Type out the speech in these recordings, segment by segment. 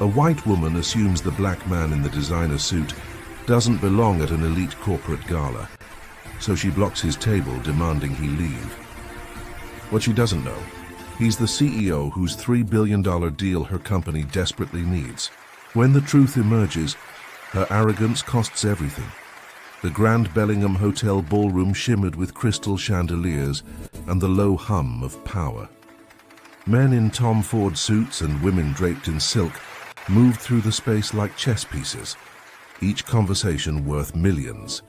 A white woman assumes the black man in the designer suit doesn't belong at an elite corporate gala, so she blocks his table, demanding he leave. What she doesn't know, he's the CEO whose $3 billion deal her company desperately needs. When the truth emerges, her arrogance costs everything. The Grand Bellingham Hotel ballroom shimmered with crystal chandeliers and the low hum of power. Men in Tom Ford suits and women draped in silk moved through the space like chess pieces, each conversation worth millions.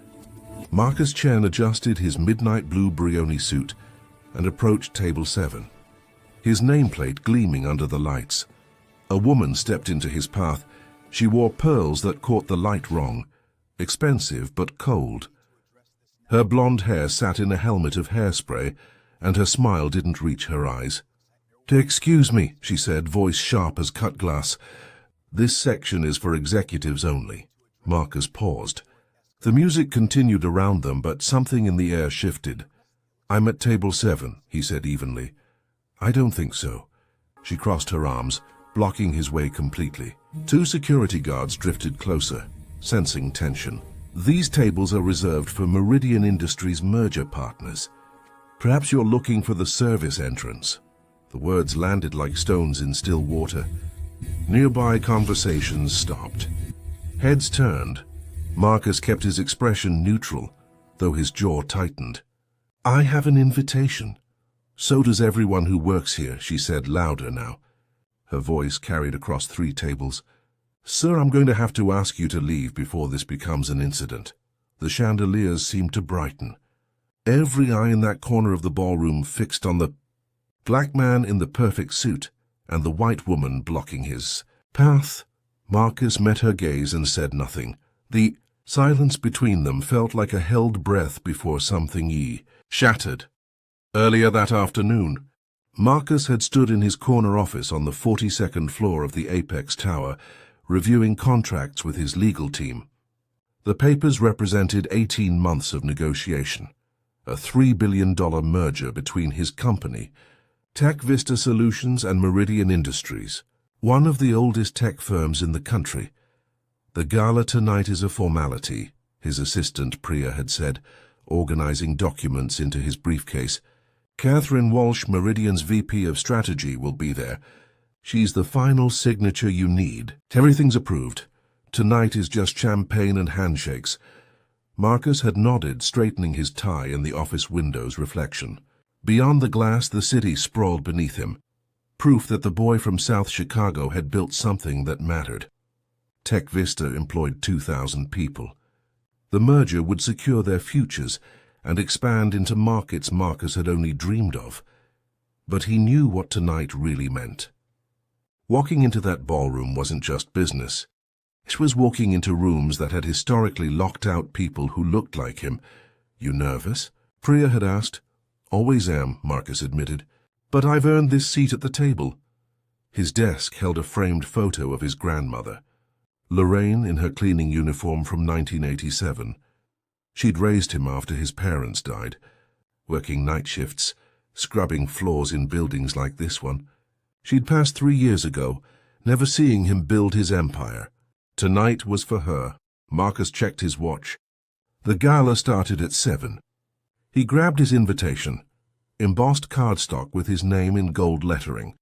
Marcus Chen adjusted his midnight blue Brioni suit and approached table 7, his nameplate gleaming under the lights. A woman stepped into his path. She wore pearls that caught the light wrong, expensive but cold. Her blonde hair sat in a helmet of hairspray, and her smile didn't reach her eyes. "Excuse me," she said, voice sharp as cut glass. "This section is for executives only." Marcus paused. The music continued around them, but something in the air shifted. "I'm at table 7, he said evenly. "I don't think so." She crossed her arms, blocking his way completely. 2 security guards drifted closer, sensing tension. "These tables are reserved for Meridian Industries merger partners. Perhaps you're looking for the service entrance." The words landed like stones in still water. Nearby conversations stopped. Heads turned. Marcus kept his expression neutral, though his jaw tightened. "I have an invitation." "So does everyone who works here," she said louder now. Her voice carried across 3 tables. "Sir, I'm going to have to ask you to leave before this becomes an incident." The chandeliers seemed to brighten. Every eye in that corner of the ballroom fixed on the black man in the perfect suit and the white woman blocking his path. Marcus met her gaze and said nothing. The silence between them felt like a held breath before something shattered. Earlier that afternoon, Marcus had stood in his corner office on the 42nd floor of the Apex Tower, reviewing contracts with his legal team. The papers represented 18 months of negotiation, a $3 billion merger between his company, Tech Vista Solutions, and Meridian Industries, one of the oldest tech firms in the country. "The gala tonight is a formality," his assistant Priya had said, organizing documents into his briefcase. "Catherine Walsh, Meridian's VP of Strategy, will be there. She's the final signature you need. Everything's approved. Tonight is just champagne and handshakes." Marcus had nodded, straightening his tie in the office window's reflection. Beyond the glass, the city sprawled beneath him, proof that the boy from South Chicago had built something that mattered. Tech Vista employed 2,000 people. The merger would secure their futures and expand into markets Marcus had only dreamed of. But he knew what tonight really meant. Walking into that ballroom wasn't just business. It was walking into rooms that had historically locked out people who looked like him. "You nervous?" Priya had asked. "Always am," Marcus admitted. "But I've earned this seat at the table." His desk held a framed photo of his grandmother, Lorraine, in her cleaning uniform from 1987. She'd raised him after his parents died, working night shifts, scrubbing floors in buildings like this one. She'd passed 3 years ago, never seeing him build his empire. Tonight was for her. Marcus checked his watch. The gala started at 7. He grabbed his invitation, embossed cardstock with his name in gold lettering.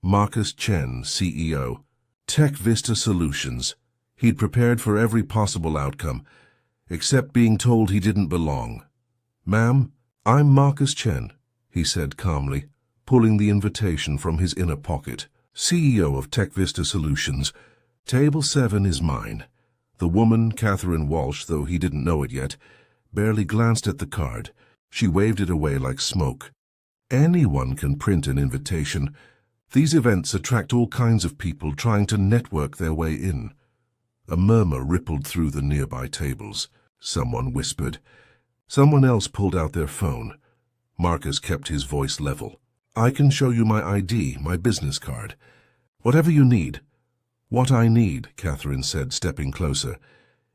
Marcus Chen, CEO. Tech Vista Solutions. He'd prepared for every possible outcome, except being told he didn't belong. "Ma'am, I'm Marcus Chen," he said calmly, pulling the invitation from his inner pocket. "CEO of Tech Vista Solutions. Table 7 is mine." The woman, Catherine Walsh, though he didn't know it yet, barely glanced at the card. She waved it away like smoke. Anyone can print an invitation. These events attract all kinds of people trying to network their way in. A murmur rippled through the nearby tables. Someone whispered. Someone else pulled out their phone. Marcus kept his voice level. "I can show you my ID, my business card. Whatever you need." "What I need," Catherine said, stepping closer,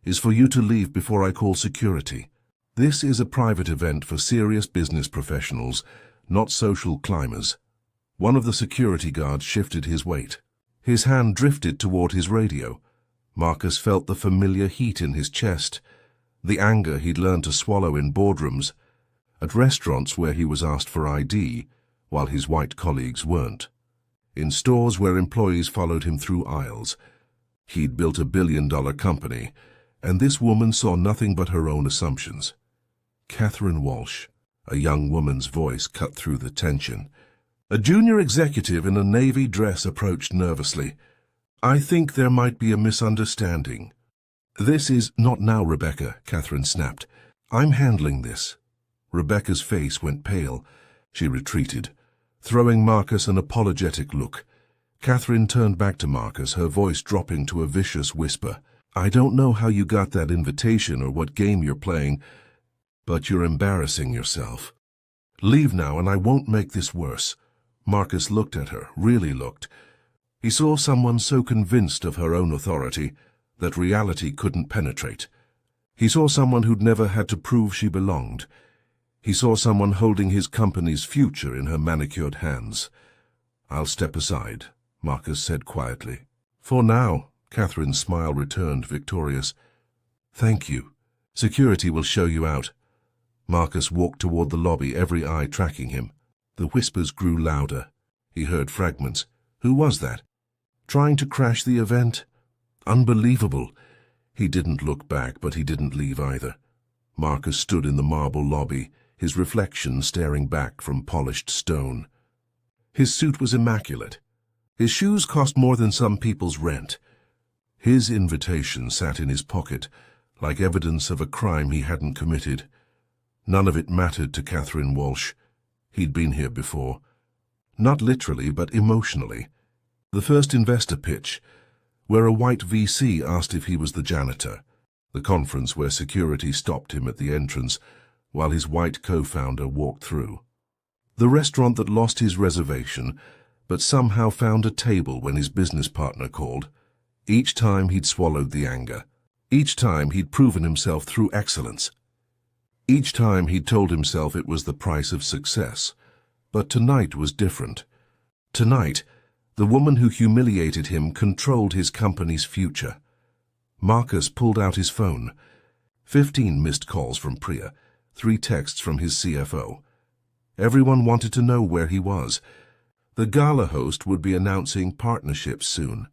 "is for you to leave before I call security. This is a private event for serious business professionals, not social climbers." One of the security guards shifted his weight. His hand drifted toward his radio. Marcus felt the familiar heat in his chest, the anger he'd learned to swallow in boardrooms, at restaurants where he was asked for ID, while his white colleagues weren't, in stores where employees followed him through aisles. He'd built a billion-dollar company, and this woman saw nothing but her own assumptions. Catherine Walsh, a young woman's voice cut through the tension. A junior executive in a navy dress approached nervously. "I think there might be a misunderstanding." "This is not now, Rebecca," Catherine snapped. "I'm handling this." Rebecca's face went pale. She retreated, throwing Marcus an apologetic look. Catherine turned back to Marcus, her voice dropping to a vicious whisper. "I don't know how you got that invitation or what game you're playing, but you're embarrassing yourself. Leave now and I won't make this worse." Marcus looked at her, really looked. He saw someone so convinced of her own authority that reality couldn't penetrate. He saw someone who'd never had to prove she belonged. He saw someone holding his company's future in her manicured hands. "I'll step aside," Marcus said quietly. "For now." Catherine's smile returned, victorious. "Thank you. Security will show you out." Marcus walked toward the lobby, every eye tracking him. The whispers grew louder. He heard fragments. Who was that? Trying to crash the event? Unbelievable. He didn't look back, but he didn't leave either. Marcus stood in the marble lobby, his reflection staring back from polished stone. His suit was immaculate. His shoes cost more than some people's rent. His invitation sat in his pocket, like evidence of a crime he hadn't committed. None of it mattered to Catherine Walsh. He'd been here before. Not literally, but emotionally. The first investor pitch, where a white VC asked if he was the janitor. The conference where security stopped him at the entrance, while his white co-founder walked through. The restaurant that lost his reservation, but somehow found a table when his business partner called. Each time he'd swallowed the anger. Each time he'd proven himself through excellence. Each time he'd told himself it was the price of success. But tonight was different. Tonight, the woman who humiliated him controlled his company's future. Marcus pulled out his phone. 15 missed calls from Priya, 3 texts from his CFO. Everyone wanted to know where he was. The Gala host would be announcing partnerships soon.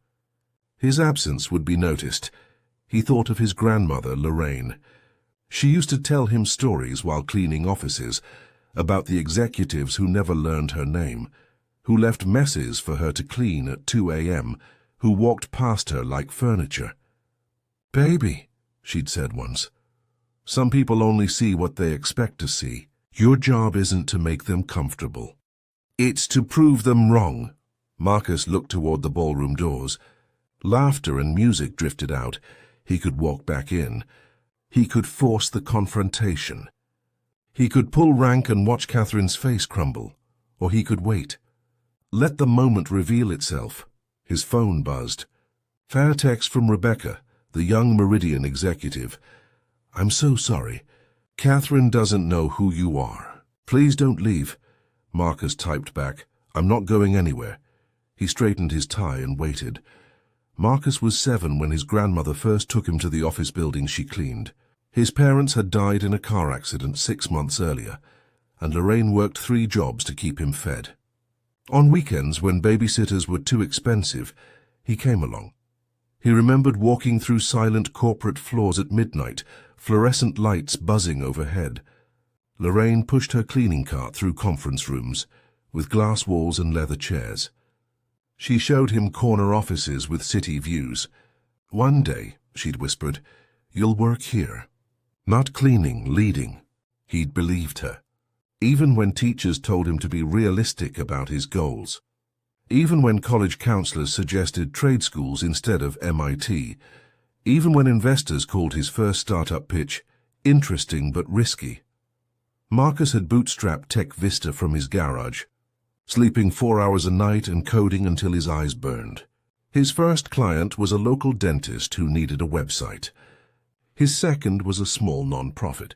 His absence would be noticed. He thought of his grandmother, Lorraine. She used to tell him stories while cleaning offices about the executives who never learned her name, who left messes for her to clean at 2 a.m., who walked past her like furniture. "Baby," she'd said once, "some people only see what they expect to see. Your job isn't to make them comfortable. It's to prove them wrong." Marcus looked toward the ballroom doors. Laughter and music drifted out. He could walk back in. He could force the confrontation. He could pull rank and watch Catherine's face crumble, or he could wait. Let the moment reveal itself. His phone buzzed. Fair text from Rebecca, the young Meridian executive. "I'm so sorry. Catherine doesn't know who you are. Please don't leave." Marcus typed back, "I'm not going anywhere." He straightened his tie and waited. Marcus was 7 when his grandmother first took him to the office building she cleaned. His parents had died in a car accident 6 months earlier, and Lorraine worked 3 jobs to keep him fed. On weekends, when babysitters were too expensive, he came along. He remembered walking through silent corporate floors at midnight, fluorescent lights buzzing overhead. Lorraine pushed her cleaning cart through conference rooms, with glass walls and leather chairs. She showed him corner offices with city views. "One day," she'd whispered, "you'll work here." Not cleaning, leading. He'd believed her. Even when teachers told him to be realistic about his goals. Even when college counselors suggested trade schools instead of MIT. Even when investors called his first startup pitch interesting but risky. Marcus had bootstrapped Tech Vista from his garage, sleeping 4 hours a night and coding until his eyes burned. His first client was a local dentist who needed a website. His second was a small non-profit.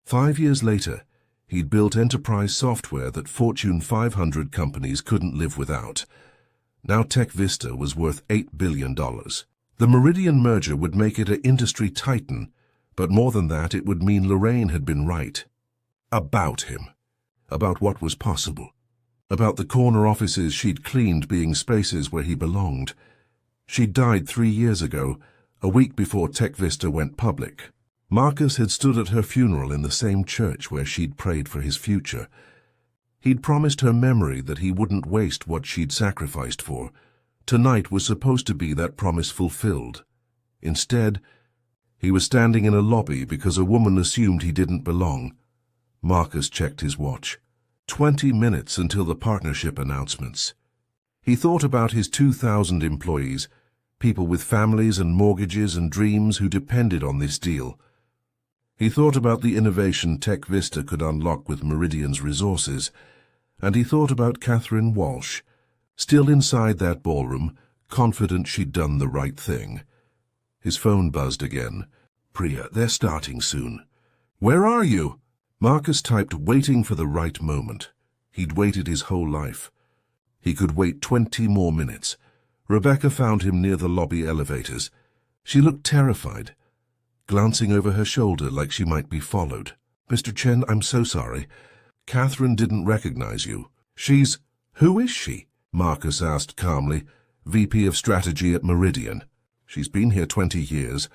5 years later, he'd built enterprise software that Fortune 500 companies couldn't live without. Now Tech Vista was worth $8 billion. The Meridian merger would make it an industry titan, but more than that, it would mean Lorraine had been right. About him. About what was possible. About the corner offices she'd cleaned being spaces where he belonged. She'd died 3 years ago, a week before Tech Vista went public. Marcus had stood at her funeral in the same church where she'd prayed for his future. He'd promised her memory that he wouldn't waste what she'd sacrificed for. Tonight was supposed to be that promise fulfilled. Instead, he was standing in a lobby because a woman assumed he didn't belong. Marcus checked his watch. 20 minutes until the partnership announcements. He thought about his 2,000 employees, people with families and mortgages and dreams who depended on this deal. He thought about the innovation Tech Vista could unlock with Meridian's resources, and he thought about Catherine Walsh, still inside that ballroom, confident she'd done the right thing. His phone buzzed again. "Priya, they're starting soon." "Where are you?" Marcus typed, waiting for the right moment. He'd waited his whole life. He could wait 20 more minutes. Rebecca found him near the lobby elevators. She looked terrified, glancing over her shoulder like she might be followed. "Mr. Chen, I'm so sorry. Catherine didn't recognize you." "She's... Who is she?" Marcus asked calmly. "VP of Strategy at Meridian. She's been here 20 years.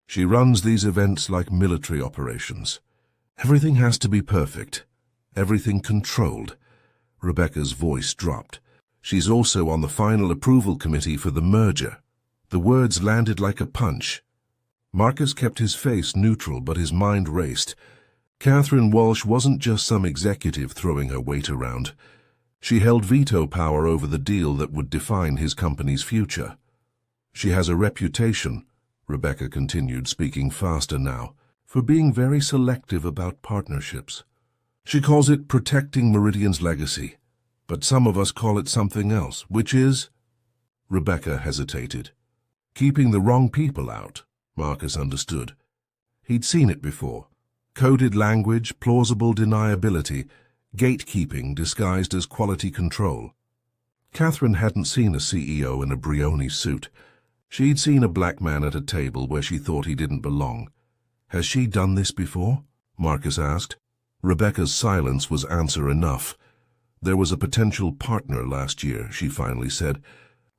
She runs these events like military operations. Everything has to be perfect. Everything controlled." Rebecca's voice dropped. "She's also on the final approval committee for the merger." The words landed like a punch. Marcus kept his face neutral, but his mind raced. Catherine Walsh wasn't just some executive throwing her weight around. She held veto power over the deal that would define his company's future. "She has a reputation," Rebecca continued, speaking faster now, "for being very selective about partnerships. She calls it protecting Meridian's legacy, but some of us call it something else, which is—" Rebecca hesitated. "Keeping the wrong people out," Marcus understood. He'd seen it before. Coded language, plausible deniability, gatekeeping disguised as quality control. Catherine hadn't seen a CEO in a Brioni suit. She'd seen a black man at a table where she thought he didn't belong. "Has she done this before?" Marcus asked. Rebecca's silence was answer enough. "There was a potential partner last year," she finally said.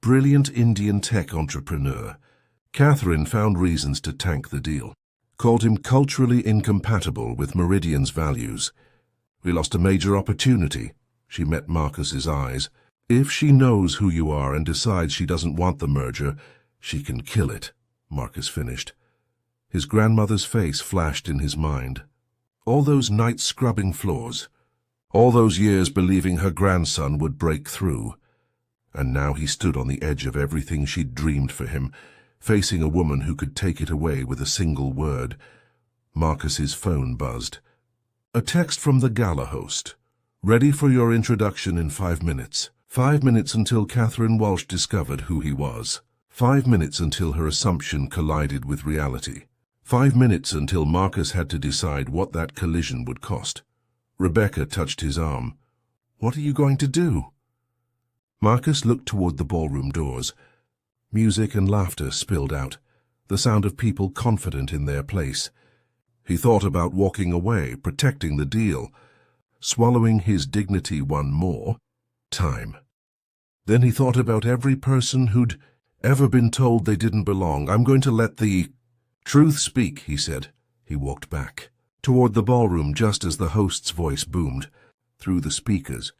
"Brilliant Indian tech entrepreneur. Catherine found reasons to tank the deal. Called him culturally incompatible with Meridian's values. We lost a major opportunity." She met Marcus's eyes. "If she knows who you are and decides she doesn't want the merger, she can kill it," Marcus finished. His grandmother's face flashed in his mind. All those nights scrubbing floors. All those years believing her grandson would break through. And now he stood on the edge of everything she'd dreamed for him, facing a woman who could take it away with a single word. Marcus's phone buzzed. A text from the Gala host. "Ready for your introduction in 5 minutes. 5 minutes until Catherine Walsh discovered who he was. 5 minutes until her assumption collided with reality. 5 minutes until Marcus had to decide what that collision would cost." Rebecca touched his arm. "What are you going to do?" Marcus looked toward the ballroom doors. Music and laughter spilled out, the sound of people confident in their place. He thought about walking away, protecting the deal, swallowing his dignity one more time. Then he thought about every person who'd ever been told they didn't belong. "I'm going to let the truth speak," he said. He walked back, toward the ballroom just as the host's voice boomed through the speakers.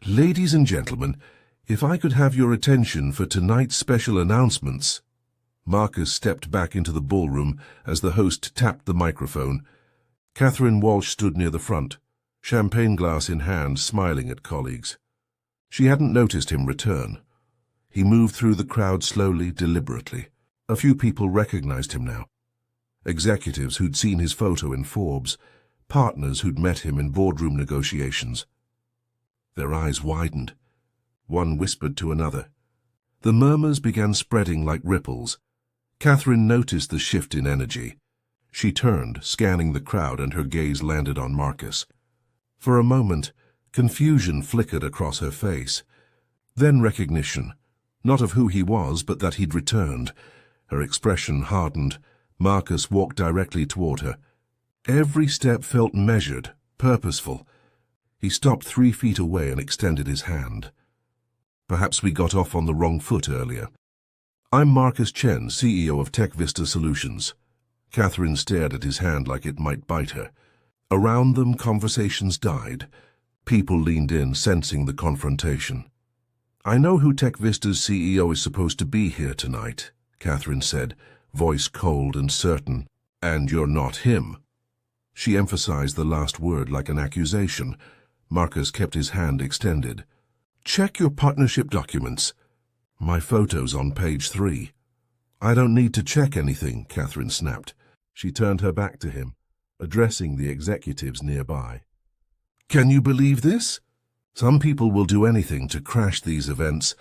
"Ladies and gentlemen, if I could have your attention for tonight's special announcements." Marcus stepped back into the ballroom as the host tapped the microphone. Catherine Walsh stood near the front, champagne glass in hand, smiling at colleagues. She hadn't noticed him return. He moved through the crowd slowly, deliberately. A few people recognized him now. Executives who'd seen his photo in Forbes, partners who'd met him in boardroom negotiations. Their eyes widened. One whispered to another. The murmurs began spreading like ripples. Catherine noticed the shift in energy. She turned, scanning the crowd, and her gaze landed on Marcus. For a moment, confusion flickered across her face. Then recognition. Not of who he was, but that he'd returned. Her expression hardened. Marcus walked directly toward her. Every step felt measured, purposeful. He stopped 3 feet away and extended his hand. Perhaps we got off on the wrong foot earlier. I'm Marcus Chen, CEO of Tech Vista Solutions. Catherine stared at his hand like it might bite her. Around them, conversations died. People leaned in, sensing the confrontation. I know who Tech Vista's CEO is supposed to be here tonight, Catherine said, voice cold and certain. And you're not him. She emphasized the last word like an accusation. Marcus kept his hand extended. Check your partnership documents. My photo's on page 3. I don't need to check anything, Catherine snapped. She turned her back to him, addressing the executives nearby. Can you believe this? Some people will do anything to crash these events.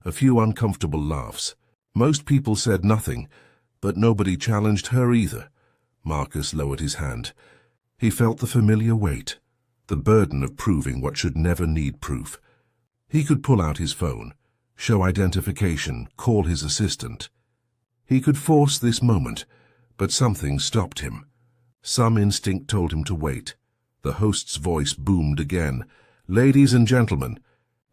A few uncomfortable laughs. Most people said nothing, but nobody challenged her either. Marcus lowered his hand. He felt the familiar weight, the burden of proving what should never need proof. He could pull out his phone, show identification, call his assistant. He could force this moment, but something stopped him. Some instinct told him to wait. The host's voice boomed again. Ladies and gentlemen,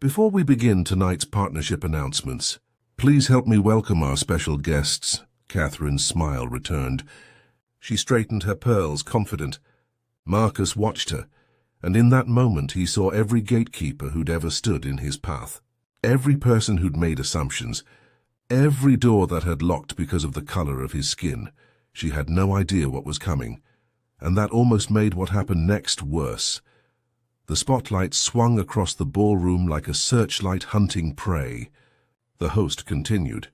before we begin tonight's partnership announcements, please help me welcome our special guests. Catherine's smile returned. She straightened her pearls, confident. Marcus watched her, and in that moment he saw every gatekeeper who'd ever stood in his path. Every person who'd made assumptions. Every door that had locked because of the color of his skin. She had no idea what was coming, and that almost made what happened next worse. The spotlight swung across the ballroom like a searchlight hunting prey. The host continued.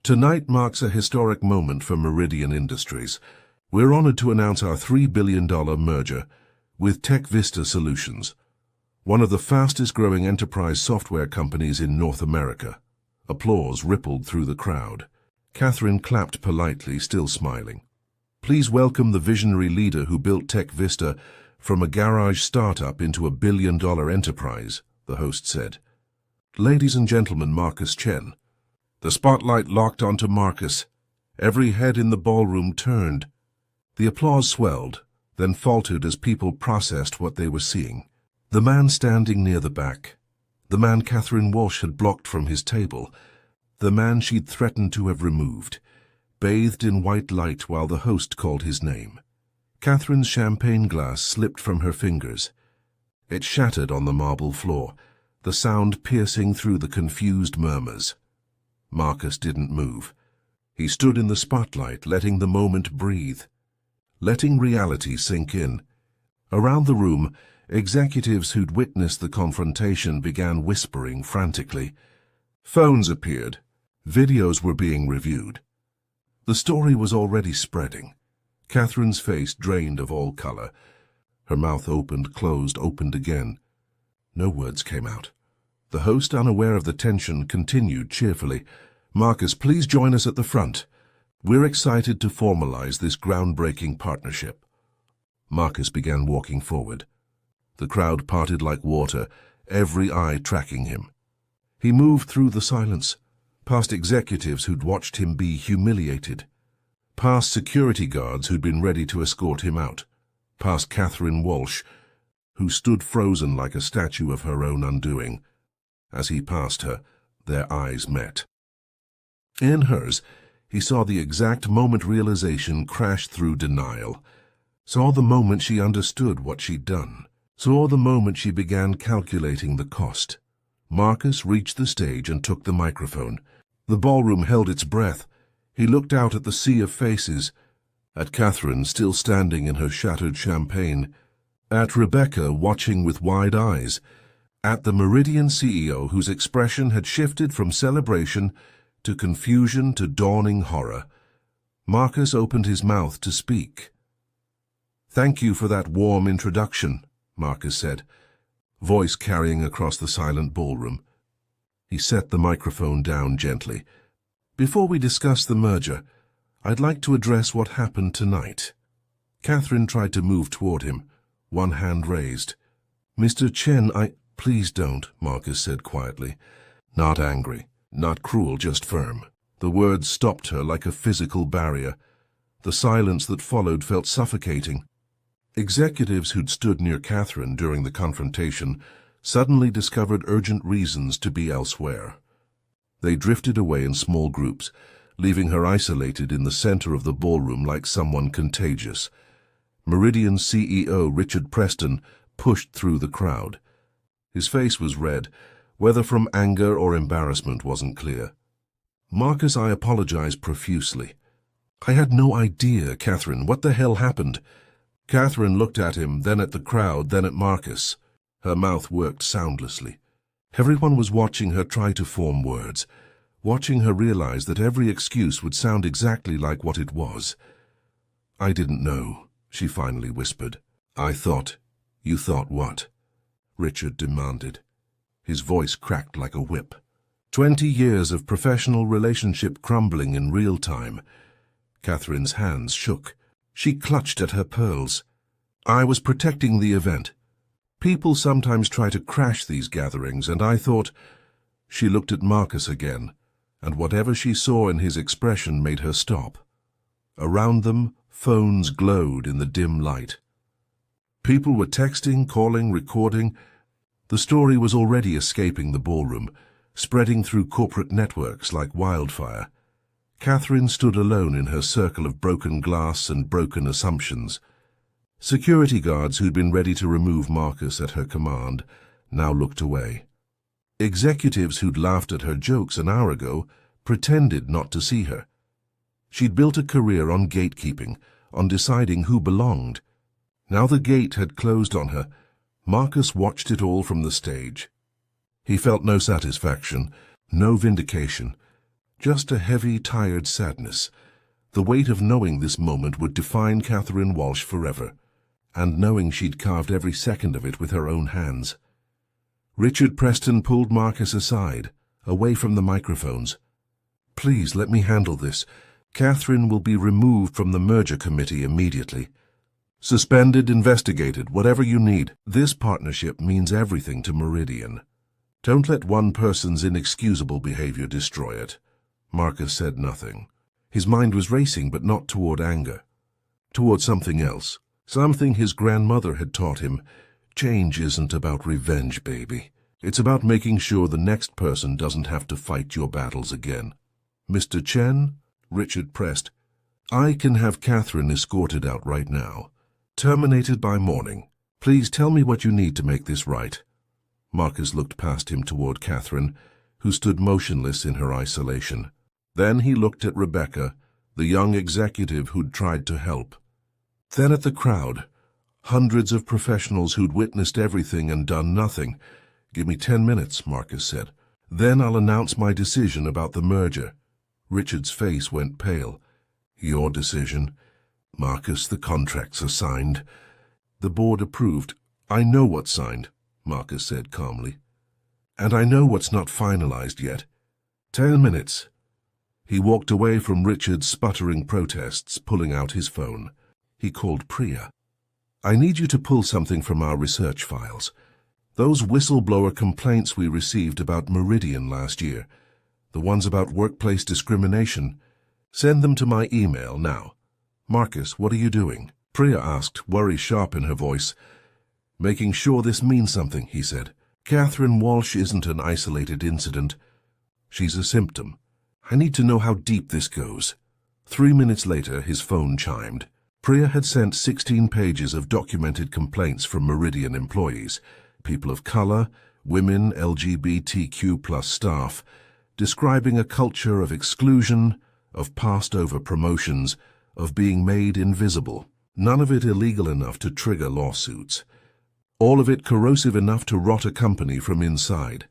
Tonight marks a historic moment for Meridian Industries. We're honored to announce our $3 billion merger with Tech Vista Solutions, one of the fastest-growing enterprise software companies in North America. Applause rippled through the crowd. Catherine clapped politely, still smiling. Please welcome the visionary leader who built Tech Vista from a garage startup into a billion-dollar enterprise, the host said. Ladies and gentlemen, Marcus Chen. The spotlight locked onto Marcus. Every head in the ballroom turned. The applause swelled, then faltered as people processed what they were seeing. The man standing near the back. The man Catherine Walsh had blocked from his table. The man she'd threatened to have removed. Bathed in white light while the host called his name. Catherine's champagne glass slipped from her fingers. It shattered on the marble floor, the sound piercing through the confused murmurs. Marcus didn't move. He stood in the spotlight, letting the moment breathe, letting reality sink in. Around the room, executives who'd witnessed the confrontation began whispering frantically. Phones appeared. Videos were being reviewed. The story was already spreading. Catherine's face drained of all color. Her mouth opened, closed, opened again. No words came out. The host, unaware of the tension, continued cheerfully. Marcus, please join us at the front. We're excited to formalize this groundbreaking partnership. Marcus began walking forward. The crowd parted like water, every eye tracking him. He moved through the silence, past executives who'd watched him be humiliated, past security guards who'd been ready to escort him out, past Catherine Walsh, who stood frozen like a statue of her own undoing. As he passed her, their eyes met. In hers, he saw the exact moment realization crash through denial, saw the moment she understood what she'd done, saw the moment she began calculating the cost. Marcus reached the stage and took the microphone. The ballroom held its breath. He looked out at the sea of faces, at Catherine still standing in her shattered champagne, at Rebecca watching with wide eyes, at the Meridian CEO whose expression had shifted from celebration to confusion to dawning horror. Marcus opened his mouth to speak. Thank you for that warm introduction, Marcus said, voice carrying across the silent ballroom. He set the microphone down gently. Before we discuss the merger, I'd like to address what happened tonight. Catherine tried to move toward him, one hand raised. Mr. Chen, Please don't, Marcus said quietly, not angry, Not cruel, just firm. The words stopped her like a physical barrier. The silence that followed felt suffocating. Executives who'd stood near Catherine during the confrontation suddenly discovered urgent reasons to be elsewhere. They drifted away in small groups, leaving her isolated in the center of the ballroom like someone contagious. Meridian's CEO, Richard Preston, pushed through the crowd. His face was red, whether from anger or embarrassment wasn't clear. "Marcus, I apologize profusely." "I had no idea, Catherine. What the hell happened?" Catherine looked at him, then at the crowd, then at Marcus. Her mouth worked soundlessly. Everyone was watching her try to form words, watching her realize that every excuse would sound exactly like what it was. "I didn't know," she finally whispered. "I thought—" "You thought what?" Richard demanded. His voice cracked like a whip. 20 years of professional relationship crumbling in real time. Catherine's hands shook. She clutched at her pearls. "I was protecting the event. People sometimes try to crash these gatherings, and I thought—" She looked at Marcus again, and whatever she saw in his expression made her stop. Around them, phones glowed in the dim light. People were texting, calling, recording. The story was already escaping the ballroom, spreading through corporate networks like wildfire. Catherine stood alone in her circle of broken glass and broken assumptions. Security guards who'd been ready to remove Marcus at her command now looked away. Executives who'd laughed at her jokes an hour ago pretended not to see her. She'd built a career on gatekeeping, on deciding who belonged. Now the gate had closed on her. Marcus watched it all from the stage. He felt no satisfaction, no vindication, just a heavy, tired sadness, the weight of knowing this moment would define Catherine Walsh forever, and knowing she'd carved every second of it with her own hands. Richard Preston pulled Marcus aside, away from the microphones. "Please, let me handle this. Catherine will be removed from the merger committee immediately. Suspended, investigated, whatever you need. This partnership means everything to Meridian. Don't let one person's inexcusable behavior destroy it." Marcus said nothing. His mind was racing, but not toward anger. Toward something else, something his grandmother had taught him. Change isn't about revenge, baby. It's about making sure the next person doesn't have to fight your battles again. "Mr. Chen," Richard pressed, "I can have Catherine escorted out right now. Terminated by morning. Please tell me what you need to make this right." Marcus looked past him toward Catherine, who stood motionless in her isolation. Then he looked at Rebecca, the young executive who'd tried to help. Then at the crowd, hundreds of professionals who'd witnessed everything and done nothing. "Give me 10 minutes, Marcus said. "Then I'll announce my decision about the merger." Richard's face went pale. "Your decision?" "Marcus, the contracts are signed." "The board approved." "I know what's signed," Marcus said calmly. "And I know what's not finalized yet. 10 minutes. He walked away from Richard's sputtering protests, pulling out his phone. He called Priya. "I need you to pull something from our research files. Those whistleblower complaints we received about Meridian last year, the ones about workplace discrimination. Send them to my email now." "Marcus, what are you doing?" Priya asked, worry sharp in her voice. "Making sure this means something," he said. "Catherine Walsh isn't an isolated incident. She's a symptom. I need to know how deep this goes." 3 minutes later, his phone chimed. Priya had sent 16 pages of documented complaints from Meridian employees, people of color, women, LGBTQ+ staff, describing a culture of exclusion, of passed-over promotions, of being made invisible. None of it illegal enough to trigger lawsuits. All of it corrosive enough to rot a company from inside.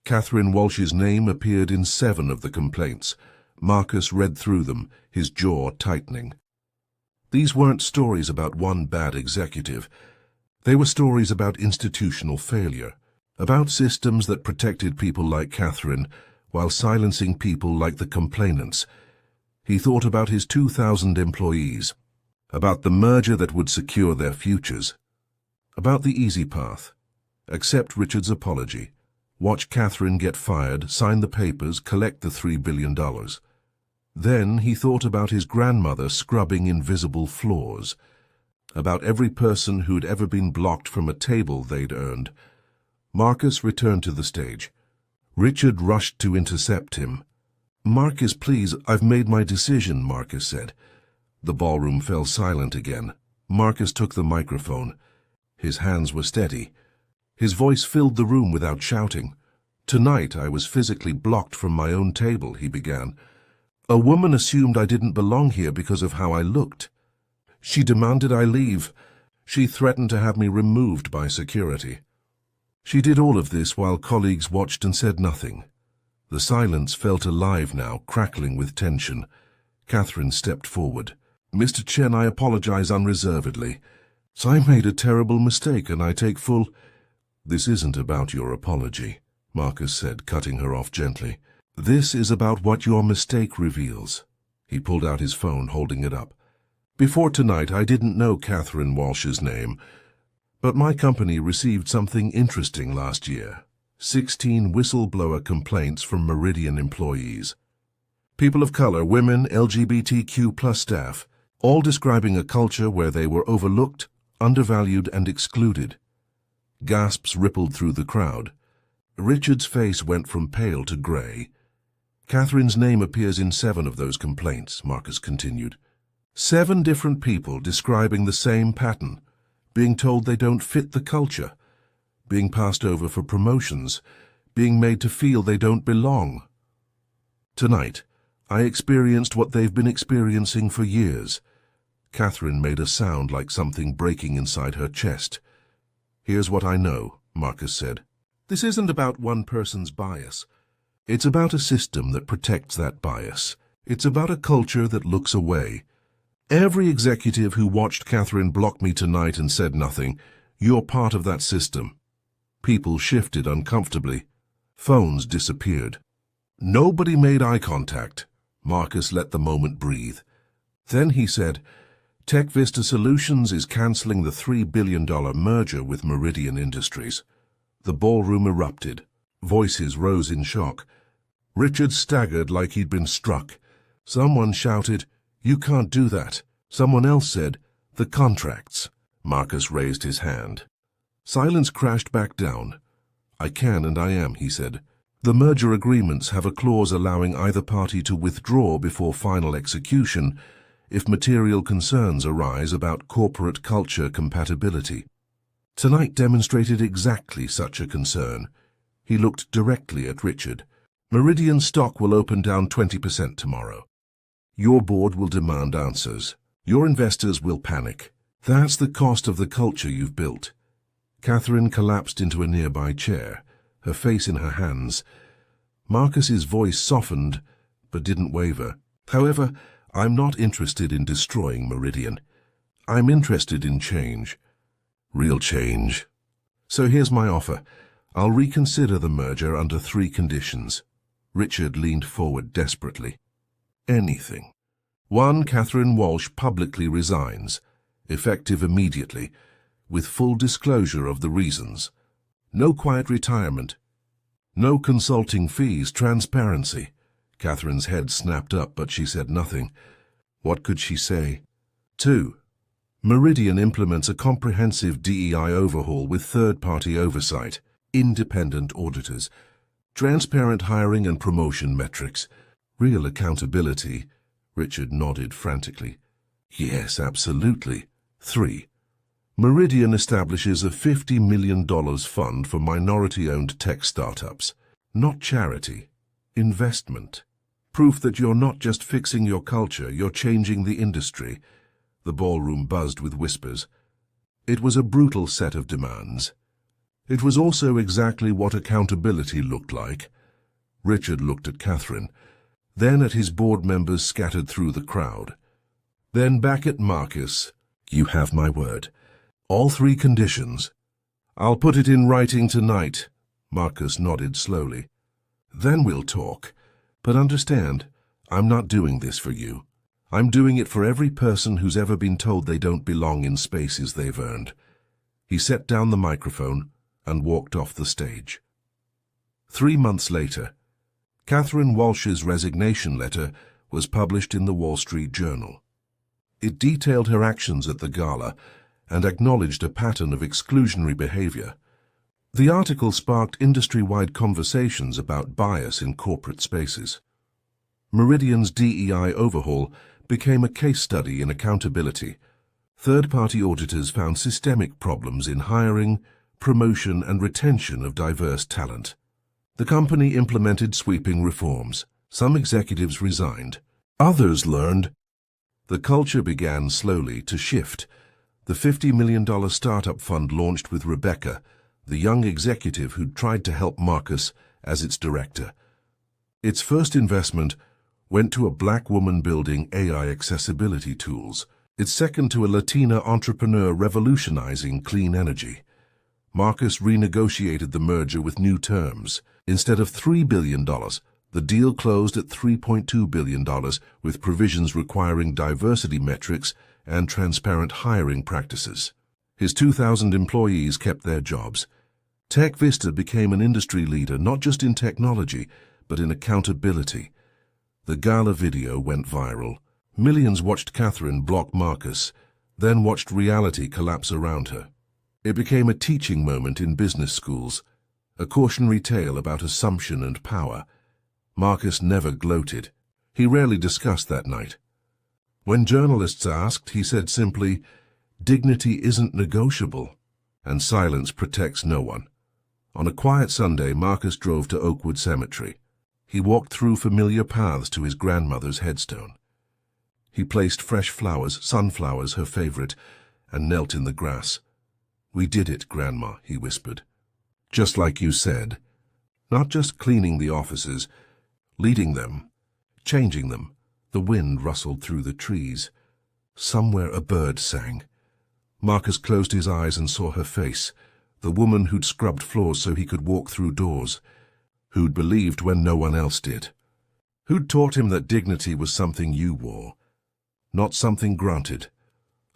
Catherine Walsh's name appeared in 7 of the complaints. Marcus read through them, his jaw tightening. These weren't stories about one bad executive. They were stories about institutional failure, about systems that protected people like Catherine while silencing people like the complainants. He thought about his 2,000 employees, about the merger that would secure their futures, about the easy path. Accept Richard's apology. Watch Catherine get fired, sign the papers, collect the $3 billion. Then he thought about his grandmother scrubbing invisible floors, about every person who'd ever been blocked from a table they'd earned. Marcus returned to the stage. Richard rushed to intercept him. "Marcus, please, I've made my decision," Marcus said. The ballroom fell silent again. Marcus took the microphone. His hands were steady. His voice filled the room without shouting. "Tonight I was physically blocked from my own table," he began. "A woman assumed I didn't belong here because of how I looked. She demanded I leave. She threatened to have me removed by security. She did all of this while colleagues watched and said nothing." The silence felt alive now, crackling with tension. Catherine stepped forward. "Mr. Chen, I apologize unreservedly. I made a terrible mistake and I take full—" "This isn't about your apology," Marcus said, cutting her off gently. "This is about what your mistake reveals." He pulled out his phone, holding it up. "Before tonight, I didn't know Catherine Walsh's name, but my company received something interesting last year. 16 whistleblower complaints from Meridian employees. People of color, women, LGBTQ+ staff, all describing a culture where they were overlooked, undervalued, and excluded." Gasps rippled through the crowd. Richard's face went from pale to gray. "Catherine's name appears in 7 of those complaints," Marcus continued. 7 different people describing the same pattern, being told they don't fit the culture, being passed over for promotions, being made to feel they don't belong. Tonight, I experienced what they've been experiencing for years. Catherine made a sound like something breaking inside her chest. "Here's what I know," Marcus said. "This isn't about one person's bias. It's about a system that protects that bias. It's about a culture that looks away. Every executive who watched Catherine block me tonight and said nothing, you're part of that system." People shifted uncomfortably. Phones disappeared. Nobody made eye contact. Marcus let the moment breathe. Then he said, "Tech Vista Solutions is canceling the $3 billion merger with Meridian Industries." The ballroom erupted. Voices rose in shock. Richard staggered like he'd been struck. Someone shouted, "You can't do that." Someone else said, "The contracts." Marcus raised his hand. Silence crashed back down. "I can and I am," he said. "The merger agreements have a clause allowing either party to withdraw before final execution if material concerns arise about corporate culture compatibility. Tonight demonstrated exactly such a concern." He looked directly at Richard. "Meridian stock will open down 20% tomorrow. Your board will demand answers. Your investors will panic. That's the cost of the culture you've built." Catherine collapsed into a nearby chair, her face in her hands. Marcus's voice softened, but didn't waver. "However, I'm not interested in destroying Meridian. I'm interested in change. Real change. So here's my offer. I'll reconsider the merger under 3 conditions." Richard leaned forward desperately. "Anything. 1, Catherine Walsh publicly resigns, effective immediately, with full disclosure of the reasons. No quiet retirement. No consulting fees, transparency." Catherine's head snapped up, but she said nothing. What could she say? 2, Meridian implements a comprehensive DEI overhaul with third-party oversight, independent auditors, transparent hiring and promotion metrics, real accountability. Richard nodded frantically. "Yes, absolutely." 3, Meridian establishes a $50 million fund for minority-owned tech startups. Not charity, investment. Proof that you're not just fixing your culture, you're changing the industry. The ballroom buzzed with whispers. It was a brutal set of demands. It was also exactly what accountability looked like. Richard looked at Catherine, then at his board members scattered through the crowd. Then back at Marcus. "You have my word. All 3 conditions. I'll put it in writing tonight." Marcus nodded slowly. "Then we'll talk. But understand, I'm not doing this for you. I'm doing it for every person who's ever been told they don't belong in spaces they've earned." He set down the microphone and walked off the stage. 3 months later, Catherine Walsh's resignation letter was published in the Wall Street Journal. It detailed her actions at the gala and acknowledged a pattern of exclusionary behavior. The article sparked industry-wide conversations about bias in corporate spaces. Meridian's DEI overhaul became a case study in accountability. Third-party auditors found systemic problems in hiring, promotion, and retention of diverse talent. The company implemented sweeping reforms. Some executives resigned. Others learned. The culture began slowly to shift. The $50 million startup fund launched with Rebecca, the young executive who'd tried to help Marcus as its director. Its first investment went to a black woman building AI accessibility tools. Its second to a Latina entrepreneur revolutionizing clean energy. Marcus renegotiated the merger with new terms. Instead of $3 billion, the deal closed at $3.2 billion with provisions requiring diversity metrics and transparent hiring practices. His 2,000 employees kept their jobs. Tech Vista became an industry leader not just in technology, but in accountability. The Gala video went viral. Millions watched Catherine block Marcus, then watched reality collapse around her. It became a teaching moment in business schools, a cautionary tale about assumption and power. Marcus never gloated. He rarely discussed that night. When journalists asked, he said simply, "Dignity isn't negotiable," and silence protects no one. On a quiet Sunday, Marcus drove to Oakwood Cemetery. He walked through familiar paths to his grandmother's headstone. He placed fresh flowers, sunflowers her favorite, and knelt in the grass. "We did it, Grandma," he whispered. "Just like you said. Not just cleaning the offices, leading them, changing them." The wind rustled through the trees. Somewhere a bird sang. Marcus closed his eyes and saw her face, the woman who'd scrubbed floors so he could walk through doors, who'd believed when no one else did, who'd taught him that dignity was something you wore, not something granted.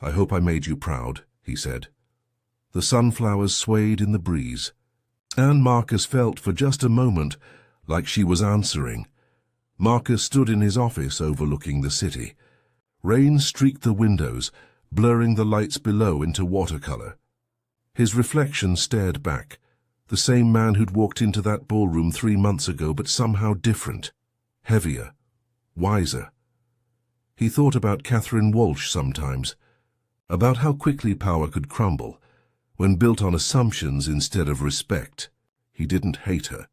"I hope I made you proud," he said. The sunflowers swayed in the breeze, and Marcus felt for just a moment like she was answering. Marcus stood in his office overlooking the city. Rain streaked the windows, blurring the lights below into watercolor. His reflection stared back, the same man who'd walked into that ballroom 3 months ago, but somehow different, heavier, wiser. He thought about Catherine Walsh sometimes, about how quickly power could crumble when built on assumptions instead of respect. He didn't hate her.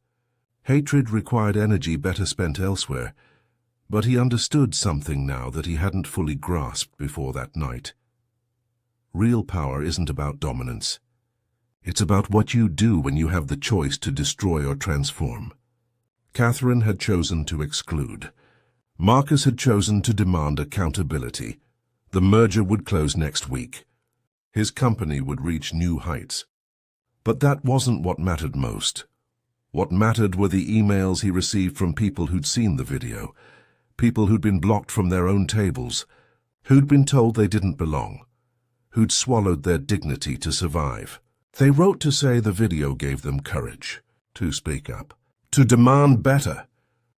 Hatred required energy better spent elsewhere, but he understood something now that he hadn't fully grasped before that night. Real power isn't about dominance. It's about what you do when you have the choice to destroy or transform. Catherine had chosen to exclude. Marcus had chosen to demand accountability. The merger would close next week. His company would reach new heights. But that wasn't what mattered most. What mattered were the emails he received from people who'd seen the video, people who'd been blocked from their own tables, who'd been told they didn't belong, who'd swallowed their dignity to survive. They wrote to say the video gave them courage, to speak up, to demand better,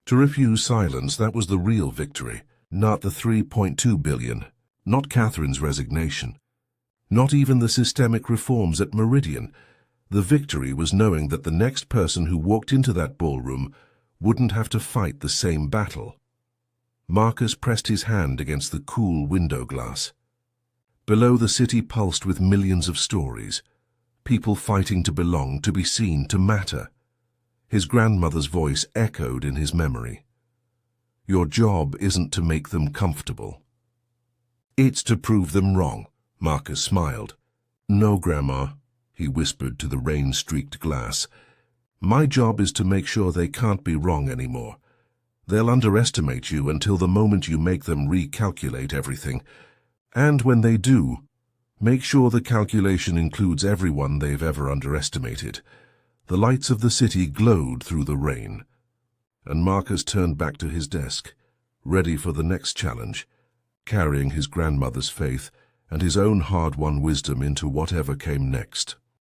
to refuse silence. That was the real victory, not the $3.2 billion, not Catherine's resignation, not even the systemic reforms at Meridian. The victory was knowing that the next person who walked into that ballroom wouldn't have to fight the same battle. Marcus pressed his hand against the cool window glass. Below, the city pulsed with millions of stories, people fighting to belong, to be seen, to matter. His grandmother's voice echoed in his memory. "Your job isn't to make them comfortable. It's to prove them wrong." Marcus smiled. "No, Grandma," he whispered to the rain-streaked glass. "My job is to make sure they can't be wrong anymore. They'll underestimate you until the moment you make them recalculate everything. And when they do, make sure the calculation includes everyone they've ever underestimated." The lights of the city glowed through the rain, and Marcus turned back to his desk, ready for the next challenge, carrying his grandmother's faith and his own hard-won wisdom into whatever came next.